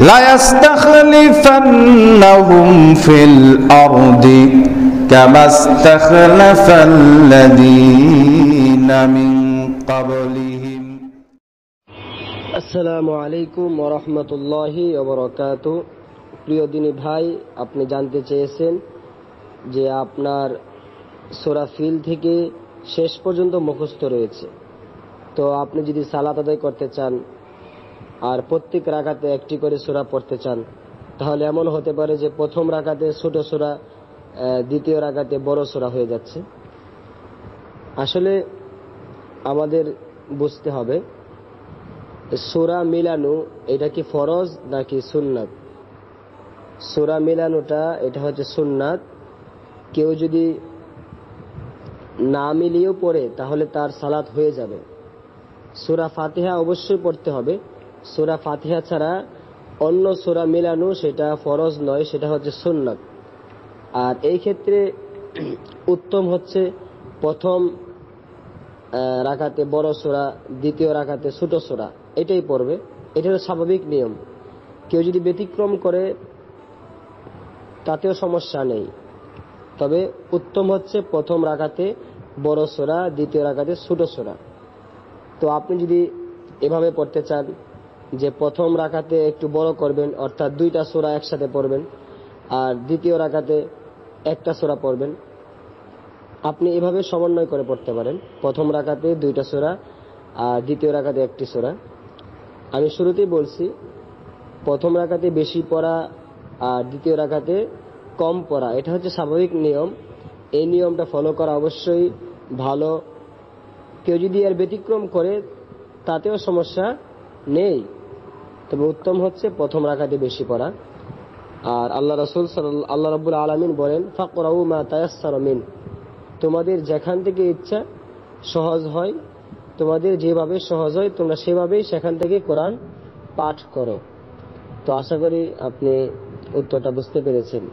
লায়াস্তাখলিফান্নাহুম feel আরদি কামা ইস্তাখলাফাল্লাযীনা মিন ক্বাবলিহিম। আসসালামু আলাইকুম ওয়া রাহমাতুল্লাহি ওয়া বারাকাতুহু। প্রিয় দিনী ভাই, আপনি জানতে চেয়েছেন যে আপনার সূরা ফিল থেকে শেষ পর্যন্ত মুখস্থ রয়েছে। তো আপনি যদি সালাত আদায় করতে চান আর প্রত্যেক রাকাতে একটি করে সূরা পড়তে চান, তাহলে এমন হতে পারে যে প্রথম রাকাতে ছোট সূরা, দ্বিতীয় রাকাতে বড় সূরা হয়ে যাচ্ছে। আসলে আমাদের বুঝতে হবে সূরা মিলানো এটা কি ফরজ নাকি সুন্নাত। সূরা মিলানোটা এটা হচ্ছে সুন্নাত। কেউ যদি না মিলিয়েও পড়ে তাহলে তার সালাত হয়ে যাবে। সূরা ফাতিহা অবশ্যই পড়তে হবে। সূরা ফাতিহা ছাড়া অন্য সূরা মিলানো সেটা ফরজ নয়, সেটা হচ্ছে সুন্নাত। আর এই ক্ষেত্রে উত্তম হচ্ছে প্রথম রাকাতে বড় সূরা, দ্বিতীয় রাকাতে ছোট সূরা, এটাই পড়বে। এটা হলো স্বাভাবিক নিয়ম। কেউ যদি ব্যতিক্রম করে তাতেও সমস্যা নেই, তবে উত্তম হচ্ছে প্রথম রাকাতে বড় সূরা, দ্বিতীয় রাকাতে ছোট সূরা। তো আপনি যদি এভাবে পড়তে চান যে প্রথম রাকাতে একটু বড় করবেন, অর্থাৎ দুইটা সূরা একসাথে পড়বেন, আর দ্বিতীয় রাকাতে একটা সূরা পড়বেন, আপনি এভাবে সমন্বয় করে পড়তে পারেন। প্রথম রাকাতে দুইটা সূরা আর দ্বিতীয় রাকাতে একটি সূরা। আমি শুরুতেই বলছি প্রথম রাকাতে বেশি পড়া আর দ্বিতীয় রাকাতে কম পড়া, এটা হচ্ছে স্বাভাবিক নিয়ম। এই নিয়মটা ফলো করা অবশ্যই ভালো। কেউ যদি এর ব্যতিক্রম করে তাতেও সমস্যা নেই, তবে উত্তম হচ্ছে প্রথম রাকাতে বেশি পড়া। আর আল্লাহ রাব্বুল আলামিন বলেন, ফাকরাউ মা তায়াসসারা মিন, তোমাদের যেখান থেকে ইচ্ছা সহজ হয়, তোমাদের যেভাবে সহজ হয় তোমরা সেভাবেই সেখান থেকে কোরআন পাঠ করো। তো আশা করি আপনি উত্তরটা বুঝতে পেরেছেন।